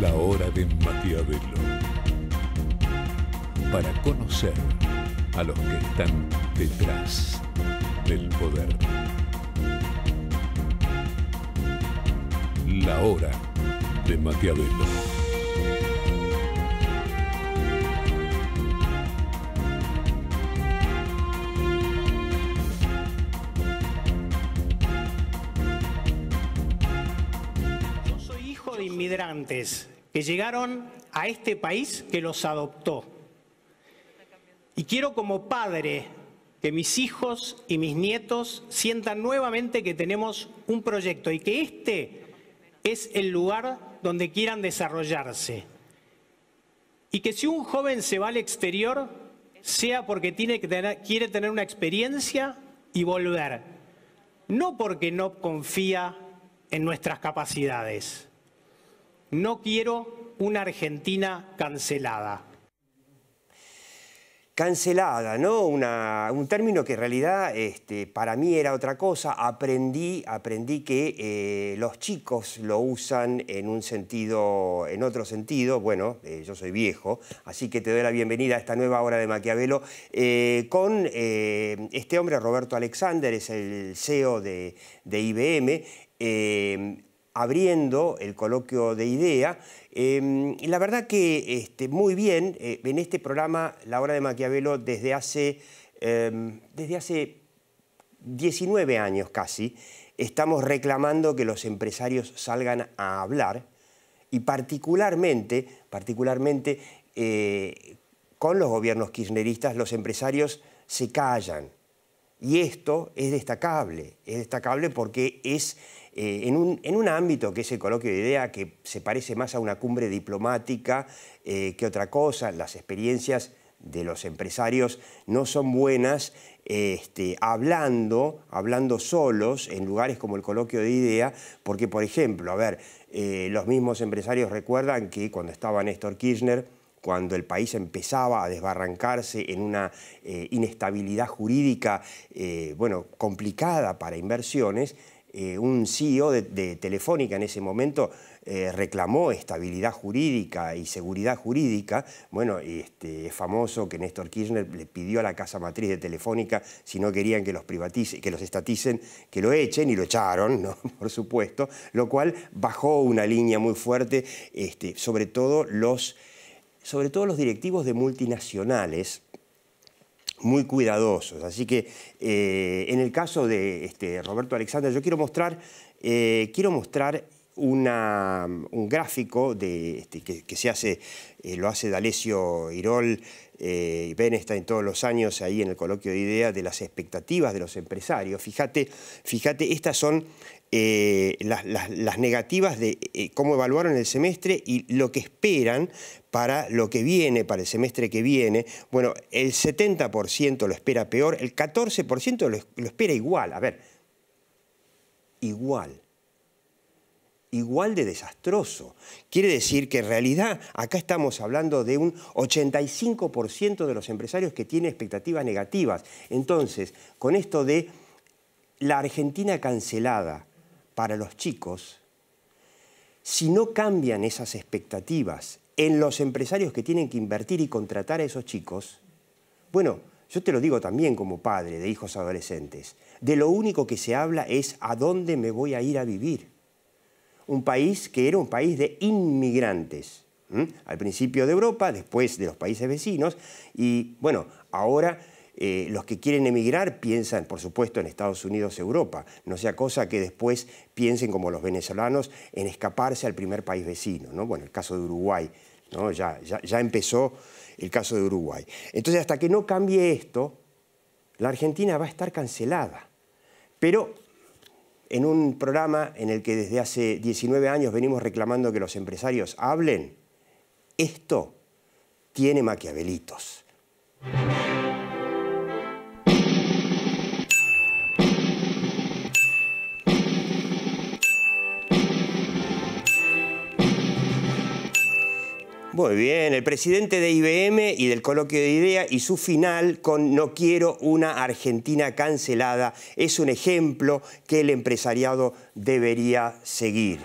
La hora de Maquiavelo. Para conocer a los que están detrás del poder. La hora de Maquiavelo. Yo soy hijo de inmigrantes que llegaron a este país que los adoptó. Y quiero como padre que mis hijos y mis nietos sientan nuevamente que tenemos un proyecto y que este es el lugar donde quieran desarrollarse. Y que si un joven se va al exterior, sea porque quiere tener una experiencia y volver. No porque no confía en nuestras capacidades. No quiero una Argentina cancelada. Cancelada, ¿no? Un término que en realidad para mí era otra cosa. Aprendí que los chicos lo usan en otro sentido. Bueno, yo soy viejo, así que te doy la bienvenida a esta nueva hora de Maquiavelo con este hombre, Roberto Alexander, es el CEO de IBM, abriendo el coloquio de IDEA. Y la verdad que muy bien, en este programa, La Hora de Maquiavelo, desde hace 19 años casi, estamos reclamando que los empresarios salgan a hablar y particularmente con los gobiernos kirchneristas los empresarios se callan. Y esto es destacable porque es en un ámbito que es el coloquio de IDEA, que se parece más a una cumbre diplomática que otra cosa. Las experiencias de los empresarios no son buenas hablando solos en lugares como el coloquio de IDEA, porque, por ejemplo, los mismos empresarios recuerdan que cuando estaba Néstor Kirchner, cuando el país empezaba a desbarrancarse en una inestabilidad jurídica complicada para inversiones, un CEO de Telefónica en ese momento reclamó estabilidad jurídica y seguridad jurídica. Bueno, es famoso que Néstor Kirchner le pidió a la casa matriz de Telefónica, si no querían que los privaticen, que los estaticen, que lo echen, y lo echaron, ¿no? Por supuesto, lo cual bajó una línea muy fuerte, sobre todo los directivos de multinacionales, muy cuidadosos. Así que en el caso de Roberto Alexander, yo quiero mostrar un gráfico que se hace, lo hace D'Alessio Irol y Bernstein todos los años ahí en el coloquio de IDEA, de las expectativas de los empresarios. Fíjate, estas son las negativas de cómo evaluaron el semestre y lo que esperan para lo que viene, para el semestre que viene. Bueno, el 70% lo espera peor, el 14% lo espera igual. Igual de desastroso. Quiere decir que en realidad acá estamos hablando de un 85% de los empresarios que tienen expectativas negativas. Entonces, con esto de la Argentina cancelada para los chicos, si no cambian esas expectativas en los empresarios que tienen que invertir y contratar a esos chicos, bueno, yo te lo digo también como padre de hijos adolescentes, de lo único que se habla es a dónde me voy a ir a vivir. Un país que era un país de inmigrantes, al principio de Europa, después de los países vecinos, y bueno, ahora los que quieren emigrar piensan, por supuesto, en Estados Unidos, Europa. No sea cosa que después piensen, como los venezolanos, en escaparse al primer país vecino, ¿no? Bueno, el caso de Uruguay, ¿no? Ya empezó el caso de Uruguay. Entonces, hasta que no cambie esto, la Argentina va a estar cancelada. Pero en un programa en el que desde hace 19 años venimos reclamando que los empresarios hablen, esto tiene maquiavelitos. Muy bien, el presidente de IBM y del coloquio de IDEA y su final con "No quiero una Argentina cancelada" es un ejemplo que el empresariado debería seguir.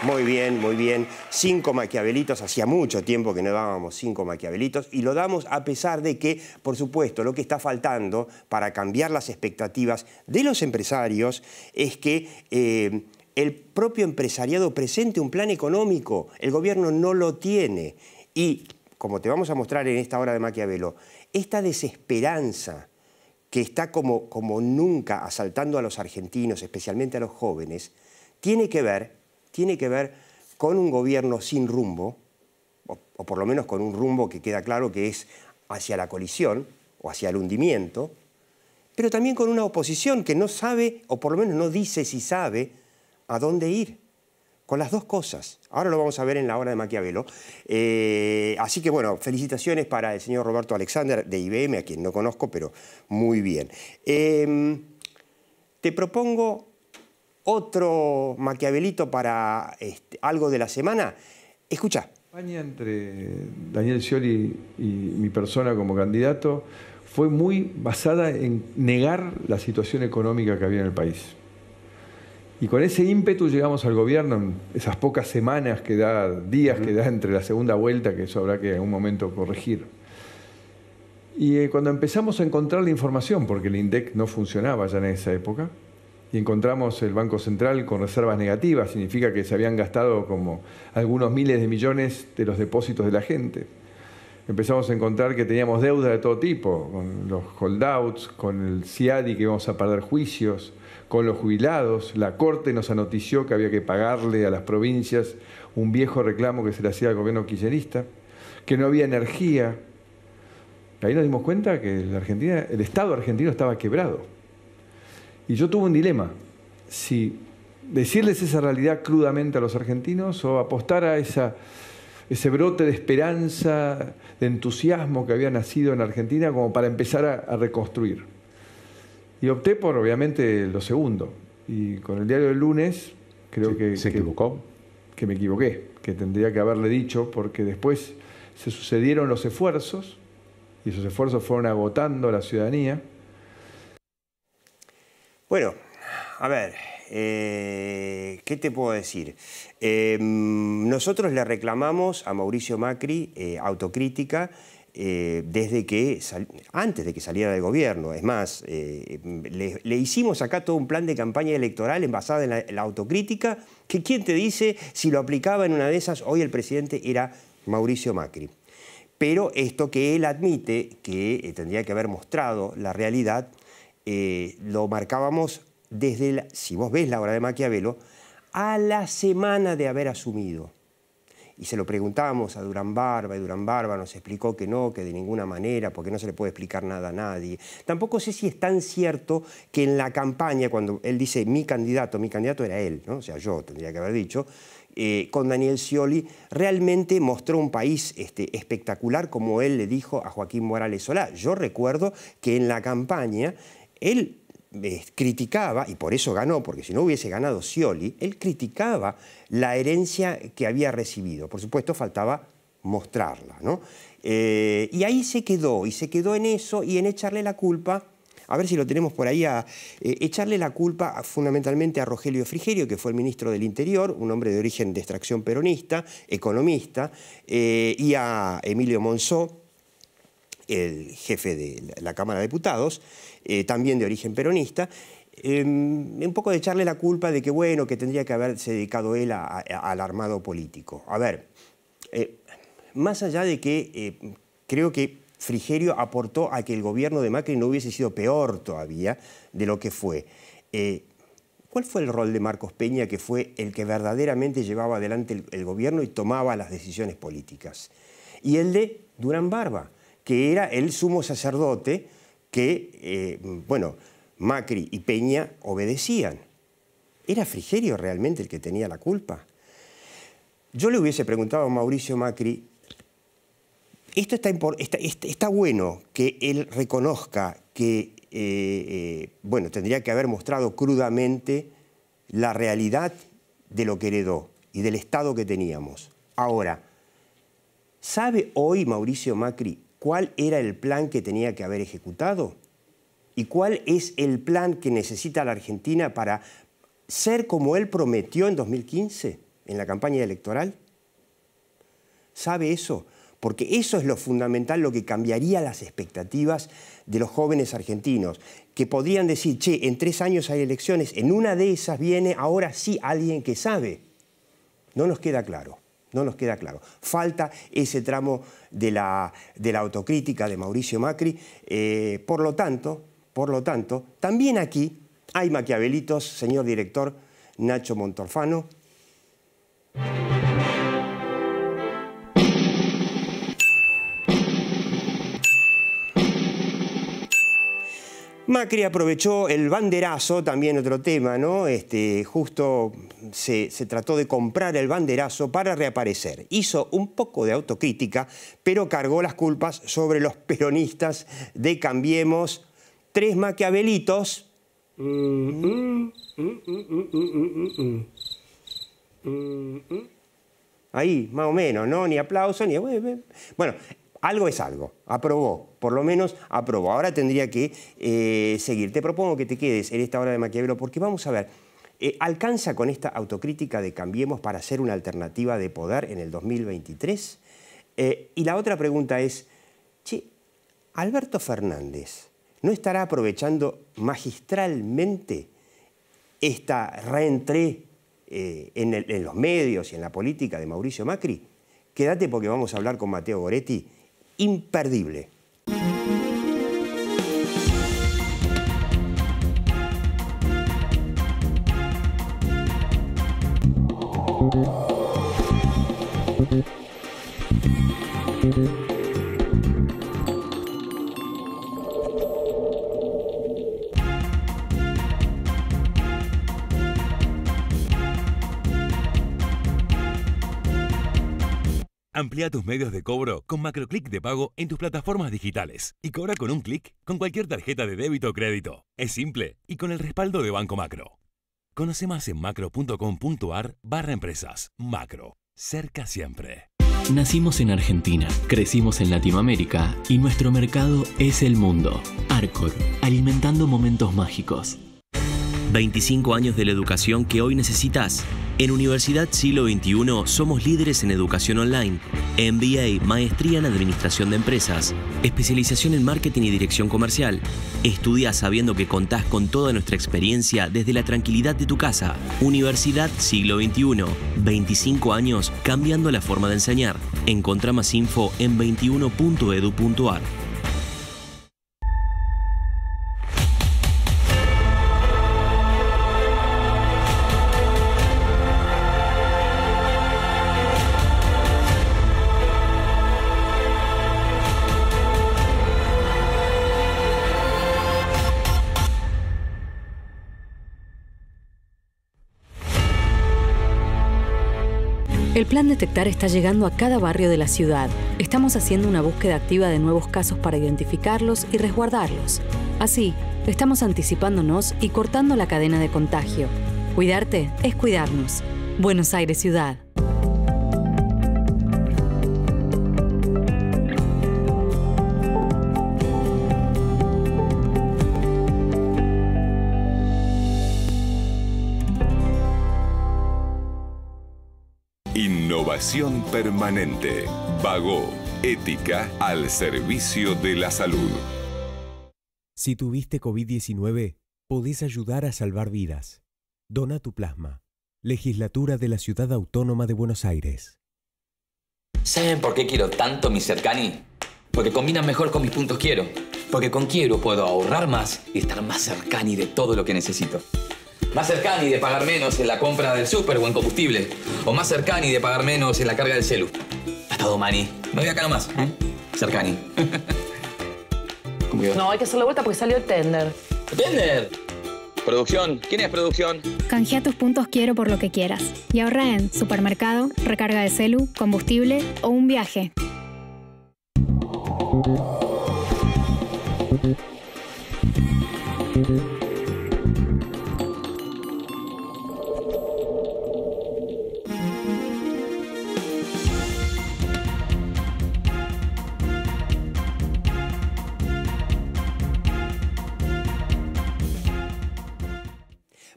Muy bien, muy bien. 5 maquiavelitos, hacía mucho tiempo que no dábamos 5 maquiavelitos y lo damos a pesar de que, por supuesto, lo que está faltando para cambiar las expectativas de los empresarios es que el propio empresariado presente un plan económico. El gobierno no lo tiene y, como te vamos a mostrar en esta hora de Maquiavelo, esta desesperanza que está como nunca asaltando a los argentinos, especialmente a los jóvenes, tiene que ver con un gobierno sin rumbo, o por lo menos con un rumbo que queda claro que es hacia la colisión o hacia el hundimiento, pero también con una oposición que no sabe, o por lo menos no dice si sabe, a dónde ir. Con las dos cosas. Ahora lo vamos a ver en la hora de Maquiavelo. Así que, bueno, felicitaciones para el señor Roberto Alexander de IBM, a quien no conozco, pero muy bien. Te propongo otro maquiavelito para algo de la semana. Escucha. La campaña entre Daniel Scioli y mi persona como candidato fue muy basada en negar la situación económica que había en el país. Y con ese ímpetu llegamos al gobierno en esas pocas semanas que da, días que da entre la segunda vuelta, que eso habrá que en algún momento corregir. Y cuando empezamos a encontrar la información, porque el INDEC no funcionaba ya en esa época, y encontramos el Banco Central con reservas negativas, significa que se habían gastado como algunos miles de millones de los depósitos de la gente. Empezamos a encontrar que teníamos deuda de todo tipo, con los holdouts, con el CIADI que íbamos a perder juicios, con los jubilados. La Corte nos anotició que había que pagarle a las provincias un viejo reclamo que se le hacía al gobierno kirchnerista, que no había energía. Ahí nos dimos cuenta que el Estado argentino estaba quebrado. Y yo tuve un dilema, si decirles esa realidad crudamente a los argentinos o apostar a ese brote de esperanza, de entusiasmo que había nacido en Argentina como para empezar a reconstruir. Y opté por, obviamente, lo segundo. Y con el diario del lunes, creo que... ¿Se equivocó? Que me equivoqué, que tendría que haberle dicho, porque después se sucedieron los esfuerzos, y esos esfuerzos fueron agotando a la ciudadanía. Bueno, a ver, ¿qué te puedo decir? Nosotros le reclamamos a Mauricio Macri autocrítica antes de que saliera del gobierno. Es más, le hicimos acá todo un plan de campaña electoral basado en la autocrítica, que quién te dice si lo aplicaba en una de esas, hoy el presidente era Mauricio Macri. Pero esto que él admite, que tendría que haber mostrado la realidad, lo marcábamos desde, si vos ves la hora de Maquiavelo, a la semana de haber asumido. Y se lo preguntábamos a Durán Barba, y Durán Barba nos explicó que no, que de ninguna manera, porque no se le puede explicar nada a nadie. Tampoco sé si es tan cierto que en la campaña, cuando él dice mi candidato era él, ¿no? O sea, yo tendría que haber dicho, con Daniel Scioli, realmente mostró un país espectacular, como él le dijo a Joaquín Morales Solá. Yo recuerdo que en la campaña él criticaba, y por eso ganó, porque si no hubiese ganado Scioli, él criticaba la herencia que había recibido. Por supuesto, faltaba mostrarla, ¿no? Y ahí se quedó en eso y en echarle la culpa, a ver si lo tenemos por ahí, echarle la culpa fundamentalmente a Rogelio Frigerio, que fue el ministro del Interior, un hombre de origen de extracción peronista, economista, y a Emilio Monzó, el jefe de la Cámara de Diputados, también de origen peronista, un poco de echarle la culpa de que, bueno, que tendría que haberse dedicado él al armado político. A ver, más allá de que creo que Frigerio aportó a que el gobierno de Macri no hubiese sido peor todavía de lo que fue. ¿Cuál fue el rol de Marcos Peña, que fue el que verdaderamente llevaba adelante el gobierno y tomaba las decisiones políticas? Y el de Durán Barba, que era el sumo sacerdote que, bueno, Macri y Peña obedecían. ¿Era Frigerio realmente el que tenía la culpa? Yo le hubiese preguntado a Mauricio Macri, esto está bueno que él reconozca que, bueno, tendría que haber mostrado crudamente la realidad de lo que heredó y del Estado que teníamos. Ahora, ¿sabe hoy Mauricio Macri cuál era el plan que tenía que haber ejecutado? ¿Y cuál es el plan que necesita la Argentina para ser como él prometió en 2015? en la campaña electoral? ¿Sabe eso? Porque eso es lo fundamental, lo que cambiaría las expectativas de los jóvenes argentinos, que podrían decir, che, en 3 años hay elecciones, en una de esas viene ahora sí alguien que sabe. No nos queda claro, no nos queda claro. Falta ese tramo de la autocrítica de Mauricio Macri. Por lo tanto, también aquí hay maquiavelitos, señor director Nacho Montalfano. Macri aprovechó el banderazo, también otro tema, ¿no? Justo se trató de comprar el banderazo para reaparecer. Hizo un poco de autocrítica, pero cargó las culpas sobre los peronistas de Cambiemos. 3 maquiavelitos. Ahí, más o menos, ¿no? Ni aplauso, ni... Bueno, algo es algo. Aprobó, por lo menos aprobó. Ahora tendría que seguir. Te propongo que te quedes en esta hora de Maquiavelo, porque vamos a ver, ¿alcanza con esta autocrítica de Cambiemos para ser una alternativa de poder en el 2023? Y la otra pregunta es, che, ¿Alberto Fernández no estará aprovechando magistralmente esta reentrée en los medios y en la política de Mauricio Macri? Quédate porque vamos a hablar con Mateo Goretti. Imperdible. Amplía tus medios de cobro con MacroClick de pago en tus plataformas digitales y cobra con un clic con cualquier tarjeta de débito o crédito. Es simple y con el respaldo de Banco Macro. Conoce más en macro.com.ar/empresas. Macro. Cerca siempre. Nacimos en Argentina, crecimos en Latinoamérica y nuestro mercado es el mundo. Arcor, alimentando momentos mágicos. 25 años de la educación que hoy necesitas. En Universidad Siglo XXI somos líderes en educación online, MBA, maestría en administración de empresas, especialización en marketing y dirección comercial. Estudia sabiendo que contás con toda nuestra experiencia desde la tranquilidad de tu casa. Universidad Siglo XXI, 25 años cambiando la forma de enseñar. Encontrá más info en 21.edu.ar. El Plan Detectar está llegando a cada barrio de la ciudad. Estamos haciendo una búsqueda activa de nuevos casos para identificarlos y resguardarlos. Así, estamos anticipándonos y cortando la cadena de contagio. Cuidarte es cuidarnos. Buenos Aires Ciudad. Innovación permanente. Bagó. Ética al servicio de la salud. Si tuviste COVID-19, podés ayudar a salvar vidas. Dona tu plasma. Legislatura de la Ciudad Autónoma de Buenos Aires. ¿Saben por qué quiero tanto mi Cercani? Porque combinan mejor con mis puntos Quiero. Porque con Quiero puedo ahorrar más y estar más Cercani de todo lo que necesito. Más Cercani de pagar menos en la compra del súper o en combustible. O más Cercani de pagar menos en la carga del celu. A todo, Mani. Me voy acá nomás. Cercani. No, hay que hacer la vuelta porque salió el tender. ¡Tender! Producción. ¿Quién es producción? Canjea tus puntos Quiero por lo que quieras. Y ahorra en supermercado, recarga de celu, combustible o un viaje.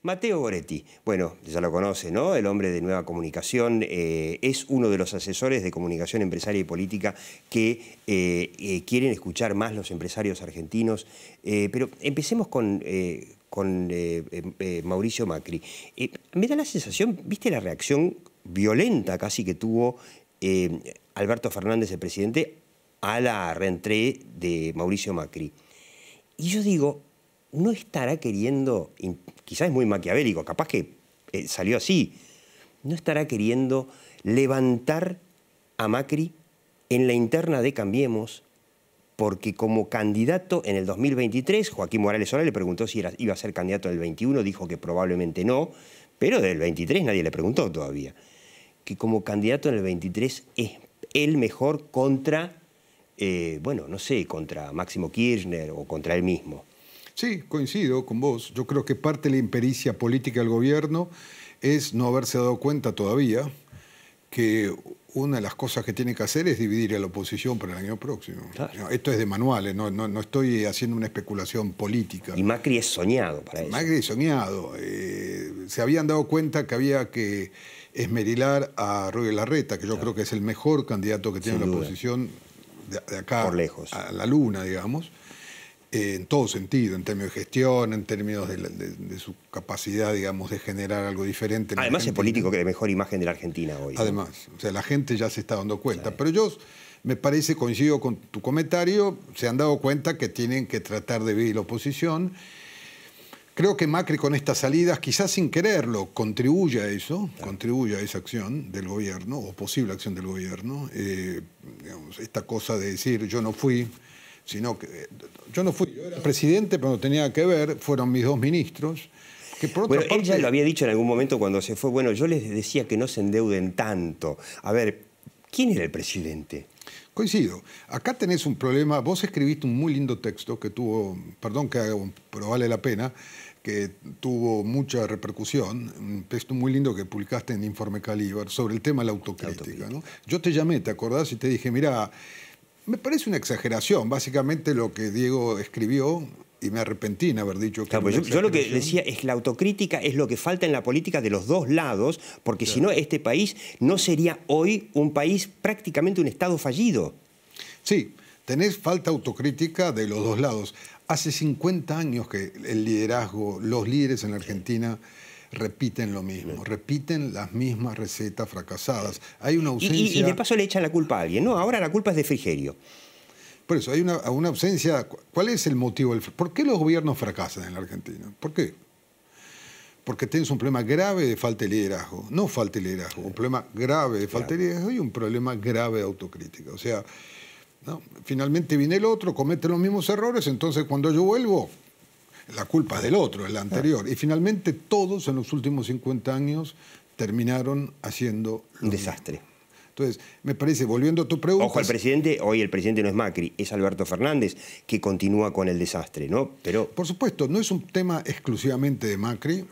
Matteo Goretti, bueno, ya lo conoce, ¿no? El hombre de Nueva Comunicación, es uno de los asesores de comunicación empresaria y política que quieren escuchar más los empresarios argentinos. Pero empecemos con Mauricio Macri. Me da la sensación, ¿viste la reacción violenta casi que tuvo Alberto Fernández, el presidente, a la reentrée de Mauricio Macri? Y yo digo, no estará queriendo, quizás es muy maquiavélico, capaz que salió así, no estará queriendo levantar a Macri en la interna de Cambiemos, porque como candidato en el 2023, Joaquín Morales Solá le preguntó si iba a ser candidato en el 21, dijo que probablemente no, pero del 23 nadie le preguntó todavía. Que como candidato en el 23 es el mejor contra, bueno, no sé, contra Máximo Kirchner o contra él mismo. Sí, coincido con vos. Yo creo que parte de la impericia política del gobierno es no haberse dado cuenta todavía que una de las cosas que tiene que hacer es dividir a la oposición para el año próximo. Claro. Esto es de manuales, no estoy haciendo una especulación política. Y Macri es soñado para eso. Macri es soñado. Se habían dado cuenta que había que esmerilar a Rodríguez Larreta, que yo creo que es el mejor candidato que tiene la oposición de acá por lejos, a la luna, digamos. En todo sentido, en términos de gestión, en términos de su capacidad, digamos, de generar algo diferente. Además es político que de mejor imagen de la Argentina hoy. Además, o sea, la gente ya se está dando cuenta. Pero yo, me parece, coincido con tu comentario, se han dado cuenta que tienen que tratar de vivir la oposición. Creo que Macri con estas salidas, quizás sin quererlo, contribuye a eso, contribuye a esa acción del gobierno, o posible acción del gobierno. Digamos, esta cosa de decir, yo no fui, sino que yo no fui, yo era presidente, pero no tenía que ver, fueron mis dos ministros. Que por otra parte, él ya lo había dicho en algún momento cuando se fue, bueno, yo les decía que no se endeuden tanto. A ver, ¿quién era el presidente? Coincido. Acá tenés un problema, vos escribiste un muy lindo texto que tuvo, perdón que haga, pero vale la pena, que tuvo mucha repercusión, un texto muy lindo que publicaste en Informe Caliber sobre el tema de la autocrítica, ¿no? Yo te llamé, ¿te acordás? Y te dije, mira, me parece una exageración, básicamente lo que Diego escribió, y me arrepentí en haber dicho que... Claro, pues yo lo que decía es que la autocrítica es lo que falta en la política de los dos lados, porque si no, este país no sería hoy un país, prácticamente un Estado fallido. Sí, tenés falta autocrítica de los dos lados. Hace 50 años que el liderazgo, los líderes en la Argentina repiten lo mismo, repiten las mismas recetas fracasadas. Hay una ausencia... Y de paso le echan la culpa a alguien, ¿no? Ahora la culpa es de Frigerio. Por eso, hay una ausencia... ¿Cuál es el motivo? ¿Por qué los gobiernos fracasan en la Argentina? ¿Por qué? Porque tenés un problema grave de falta de liderazgo. No falta de liderazgo, un problema grave de falta de liderazgo y un problema grave de autocrítica. O sea, ¿no? Finalmente viene el otro, comete los mismos errores, entonces cuando yo vuelvo... La culpa es del otro, es la anterior. Y finalmente todos en los últimos 50 años terminaron haciendo un desastre. Entonces, me parece, volviendo a tu pregunta... Ojo, hoy el presidente no es Macri, es Alberto Fernández, que continúa con el desastre, ¿no? Pero... Por supuesto, no es un tema exclusivamente de Macri,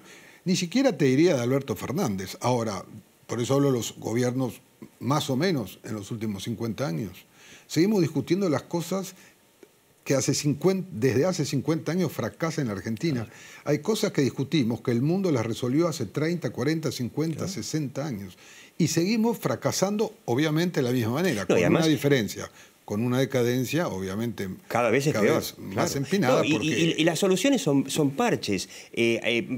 ni siquiera te diría de Alberto Fernández. Ahora, por eso hablo de los gobiernos más o menos en los últimos 50 años. Seguimos discutiendo las cosas que desde hace 50 años fracasa en la Argentina. Hay cosas que discutimos, que el mundo las resolvió hace 30, 40, 50, 60 años. Y seguimos fracasando, obviamente, de la misma manera, con además, una diferencia, con una decadencia, obviamente, cada vez es peor, más empinada. Y las soluciones son parches.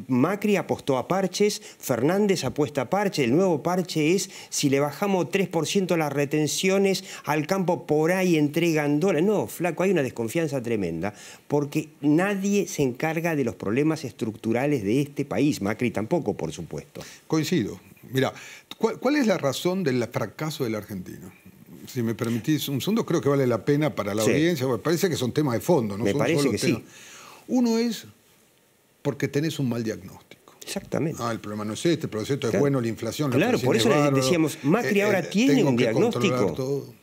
Macri apostó a parches, Fernández apuesta a parches. El nuevo parche es si le bajamos 3% las retenciones al campo, por ahí entregan dólares. No, flaco, hay una desconfianza tremenda porque nadie se encarga de los problemas estructurales de este país. Macri tampoco, por supuesto. Coincido. Mira, ¿cuál es la razón del fracaso de la Argentina? Si me permitís un segundo, creo que vale la pena para la audiencia. Me parece que son temas de fondo, no me son parece solo que temas. Sí. Uno es porque tenés un mal diagnóstico. Exactamente. El problema no es este, el proyecto es bueno, la inflación... Claro, por eso le decíamos, Macri ahora tiene un diagnóstico. Todo.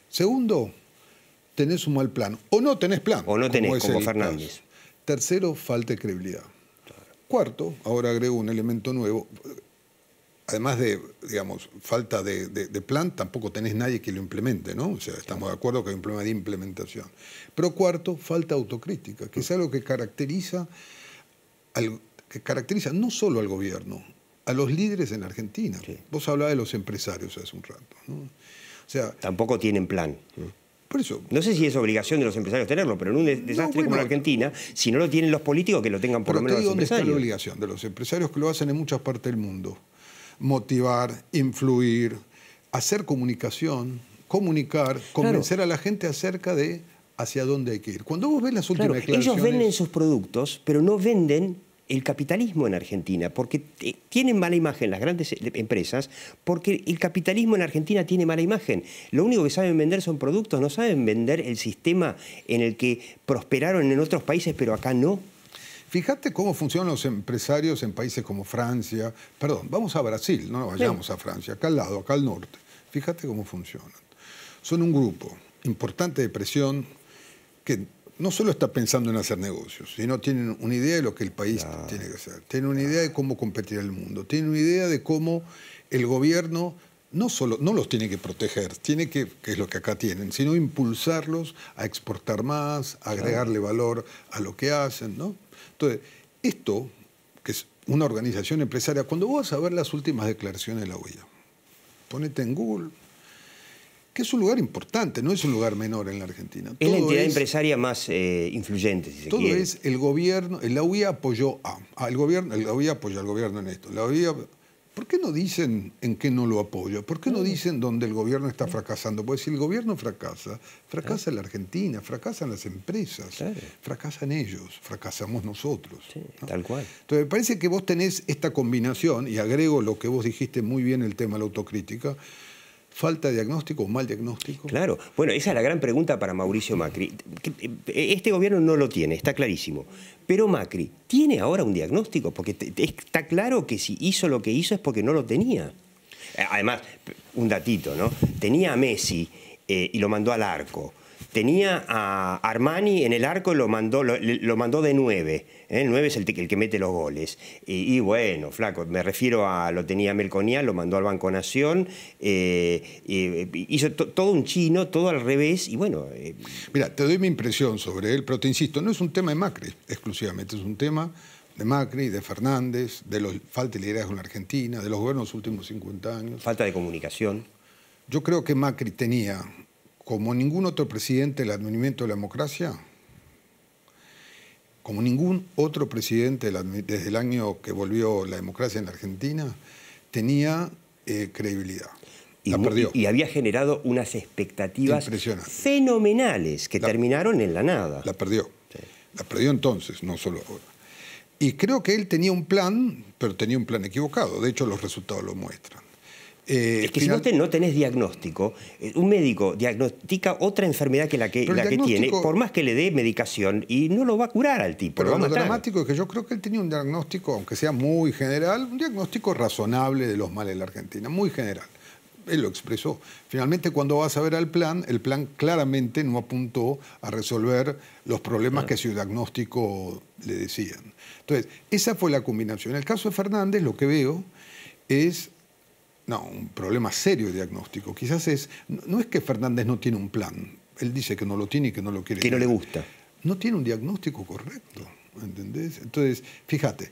Segundo, tenés un mal plan. O no tenés plan. O no tenés, como Fernández. Caso. Tercero, falta de credibilidad. Claro. Cuarto, ahora agrego un elemento nuevo... Además de, digamos, falta de plan, tampoco tenés nadie que lo implemente, ¿no? O sea, estamos de acuerdo que hay un problema de implementación. Pero cuarto, falta autocrítica, que es algo que caracteriza que caracteriza no solo al gobierno, a los líderes en la Argentina. Sí. Vos hablabas de los empresarios hace un rato, ¿no? O sea, tampoco tienen plan. Por eso, no sé si es obligación de los empresarios tenerlo, pero en un desastre como la Argentina, si no lo tienen los políticos, que lo tengan por lo menos los empresarios. ¿Dónde está la obligación de los empresarios que lo hacen en muchas partes del mundo? Motivar, influir, hacer comunicación, comunicar, convencer a la gente acerca de hacia dónde hay que ir. Cuando vos ves las últimas declaraciones... Ellos venden sus productos, pero no venden el capitalismo en Argentina, porque tienen mala imagen las grandes empresas, porque el capitalismo en Argentina tiene mala imagen. Lo único que saben vender son productos, no saben vender el sistema en el que prosperaron en otros países, pero acá no. Fíjate cómo funcionan los empresarios en países como Francia. Perdón, vamos a Brasil, no vayamos a Francia, acá al lado, acá al norte. Fíjate cómo funcionan. Son un grupo importante de presión que no solo está pensando en hacer negocios, sino tienen una idea de lo que el país tiene que hacer. Tienen una idea de cómo competir en el mundo. Tienen una idea de cómo el gobierno no los tiene que proteger, tiene que es lo que acá tienen, sino impulsarlos a exportar más, a agregarle valor a lo que hacen, ¿no? Entonces, esto, que es una organización empresaria, cuando vos vas a ver las últimas declaraciones de la OEA, ponete en Google, que es un lugar importante, no es un lugar menor en la Argentina. Es la entidad empresaria más influyente, si se quiere. Todo es el gobierno, la OEA apoyó la OEA apoya al gobierno en esto. La OEA, ¿por qué no dicen en qué no lo apoya? ¿Por qué no dicen dónde el gobierno está fracasando? Porque si el gobierno fracasa la Argentina, fracasan las empresas, fracasan ellos, fracasamos nosotros. Sí, ¿no? Tal cual. Entonces, me parece que vos tenés esta combinación, y agrego lo que vos dijiste muy bien, el tema de la autocrítica. ¿Falta de diagnóstico o mal diagnóstico? Claro. Bueno, esa es la gran pregunta para Mauricio Macri. Este gobierno no lo tiene, está clarísimo. Pero Macri, ¿tiene ahora un diagnóstico? Porque está claro que si hizo lo que hizo es porque no lo tenía. Además, un datito, ¿no? Tenía a Messi y lo mandó al arco. Tenía a Armani en el arco y lo mandó de 9. El 9 es el que mete los goles. Y bueno, flaco, me refiero a lo tenía Melconian, lo mandó al Banco Nación, hizo todo un chino, todo al revés, y bueno... Mira, te doy mi impresión sobre él, pero te insisto, no es un tema de Macri exclusivamente, es un tema de Macri, de Fernández, de la falta de liderazgo en la Argentina, de los gobiernos de los últimos 50 años. Falta de comunicación. Yo creo que Macri tenía, como ningún otro presidente del advenimiento de la democracia, como ningún otro presidente desde el año que volvió la democracia en la Argentina, tenía credibilidad. La perdió. Y había generado unas expectativas fenomenales que terminaron en la nada. La perdió. Sí. La perdió entonces, no solo ahora. Y creo que él tenía un plan, pero tenía un plan equivocado. De hecho, los resultados lo muestran. Es que si no tenés diagnóstico, un médico diagnostica otra enfermedad que la que tiene, por más que le dé medicación, y no lo va a curar al tipo. Pero lo dramático es que yo creo que él tenía un diagnóstico, aunque sea muy general, un diagnóstico razonable de los males de la Argentina, muy general. Él lo expresó. Finalmente, cuando vas a ver el plan claramente no apuntó a resolver los problemas que su diagnóstico le decían. Entonces, esa fue la combinación. En el caso de Fernández, lo que veo es... No, un problema serio de diagnóstico. Quizás no es que Fernández no tiene un plan. Él dice que no lo tiene y que no lo quiere. Que no le gusta. No tiene un diagnóstico correcto, ¿entendés? Entonces, fíjate,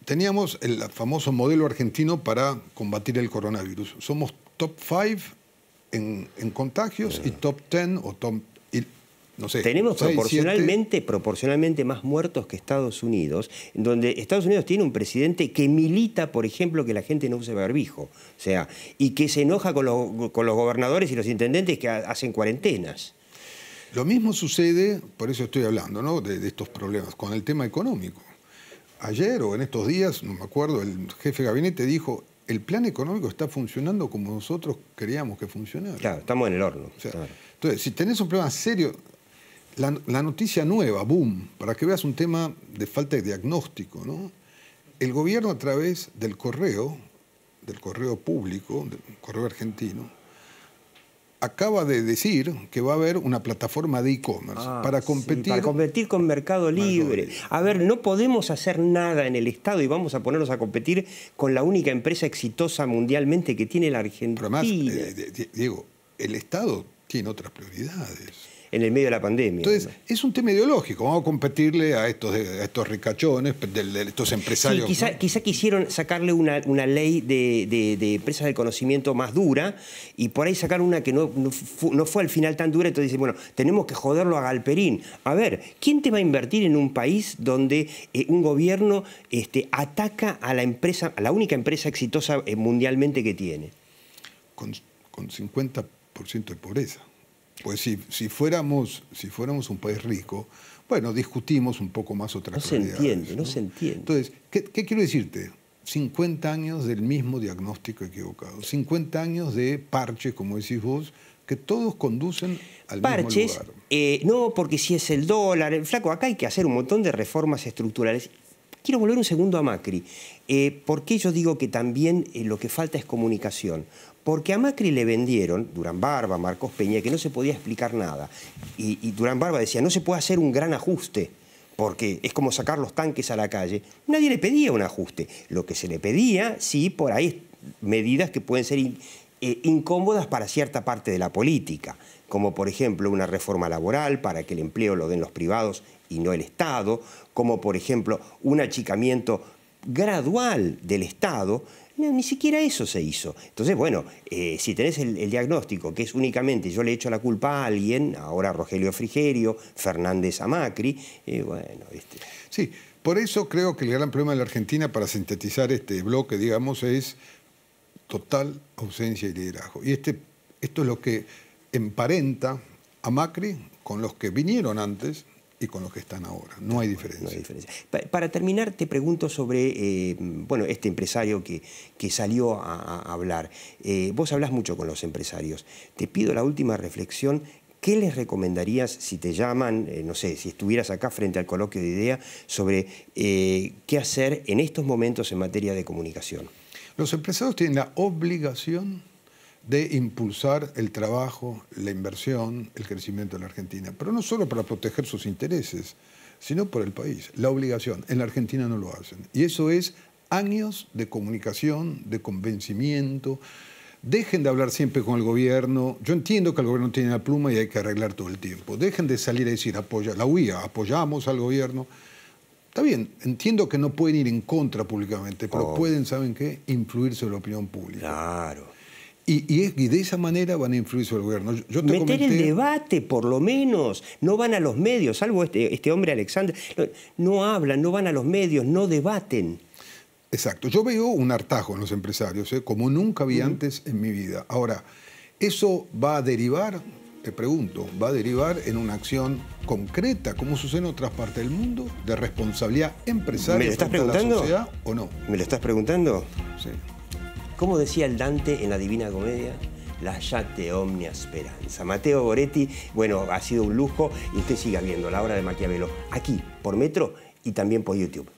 teníamos el famoso modelo argentino para combatir el coronavirus. Somos top 5 en contagios y top 10 o top... No sé, tenemos proporcionalmente más muertos que Estados Unidos, donde Estados Unidos tiene un presidente que milita, por ejemplo, que la gente no use barbijo, o sea, y que se enoja con los gobernadores y los intendentes que hacen cuarentenas. Lo mismo sucede, por eso estoy hablando, ¿no?, de estos problemas, con el tema económico. Ayer o en estos días, no me acuerdo, el jefe de gabinete dijo, el plan económico está funcionando como nosotros queríamos que funcionara. Claro, estamos en el horno. O sea, claro. Entonces, si tenés un problema serio... La noticia nueva, boom, para que veas un tema de falta de diagnóstico, ¿no? El gobierno a través del correo público, del correo argentino, acaba de decir que va a haber una plataforma de e-commerce para competir. Sí, para competir con Mercado Libre. A ver, no podemos hacer nada en el Estado y vamos a ponernos a competir con la única empresa exitosa mundialmente que tiene la Argentina. Pero además, Diego, el Estado tiene otras prioridades. en el medio de la pandemia. Entonces, ¿no? es un tema ideológico. Vamos a competirle a estos ricachones, de estos empresarios. Sí, quizá quisieron sacarle una ley de empresas del conocimiento más dura y por ahí sacar una que no fue al final tan dura. Entonces dicen, bueno, tenemos que joderlo a Galperín. A ver, ¿quién te va a invertir en un país donde un gobierno ataca a la empresa, a la única empresa exitosa mundialmente que tiene? Con 50% de pobreza. Pues si fuéramos un país rico, bueno, discutimos un poco más otras prioridades. No se entiende. Entonces, ¿qué quiero decirte? 50 años del mismo diagnóstico equivocado. 50 años de parches, como decís vos, que todos conducen al mismo lugar. No, porque si es el dólar, flaco, acá hay que hacer un montón de reformas estructurales. Quiero volver un segundo a Macri. ¿Por qué yo digo que también lo que falta es comunicación? Porque a Macri le vendieron, Durán Barba, Marcos Peña, que no se podía explicar nada. Y Durán Barba decía, no se puede hacer un gran ajuste, porque es como sacar los tanques a la calle. Nadie le pedía un ajuste. Lo que se le pedía, sí, por ahí medidas que pueden ser incómodas para cierta parte de la política, como por ejemplo una reforma laboral para que el empleo lo den los privados y no el Estado, como por ejemplo un achicamiento gradual del Estado. No, ni siquiera eso se hizo. Entonces, bueno, si tenés el diagnóstico, que es únicamente yo le echo la culpa a alguien, ahora Rogelio Frigerio, Fernández a Macri, bueno... Sí, por eso creo que el gran problema de la Argentina, para sintetizar este bloque, digamos, es total ausencia de liderazgo. Y esto es lo que emparenta a Macri con los que vinieron antes y con los que están ahora. No hay diferencia. No hay diferencia. Para terminar, te pregunto sobre bueno, este empresario que salió a hablar. Vos hablás mucho con los empresarios. Te pido la última reflexión. ¿Qué les recomendarías si te llaman, no sé, si estuvieras acá frente al coloquio de idea, sobre qué hacer en estos momentos en materia de comunicación? Los empresarios tienen la obligación de impulsar el trabajo, la inversión, el crecimiento de la Argentina. Pero no solo para proteger sus intereses, sino por el país. La obligación. En la Argentina no lo hacen. Y eso es años de comunicación, de convencimiento. Dejen de hablar siempre con el gobierno. Yo entiendo que el gobierno tiene la pluma y hay que arreglar todo el tiempo. Dejen de salir a decir, la UIA, apoyamos al gobierno. Está bien, entiendo que no pueden ir en contra públicamente, pero pueden, ¿saben qué?, influir sobre la opinión pública. Claro. Y de esa manera van a influir sobre el gobierno. Meter el debate, por lo menos. No van a los medios, salvo este hombre Alexander. No hablan, no van a los medios, no debaten. Exacto. Yo veo un hartazgo en los empresarios, como nunca vi antes en mi vida. Ahora, ¿eso va a derivar? Te pregunto, ¿va a derivar en una acción concreta, como sucede en otras partes del mundo, de responsabilidad empresaria? ¿Me lo estás frente a preguntando? la sociedad o no? ¿Me lo estás preguntando? Sí. ¿Cómo decía el Dante en la Divina Comedia? Lasciate omnia speranza. Matteo Goretti, bueno, ha sido un lujo y usted siga viendo La Hora de Maquiavelo aquí, por Metro y también por YouTube.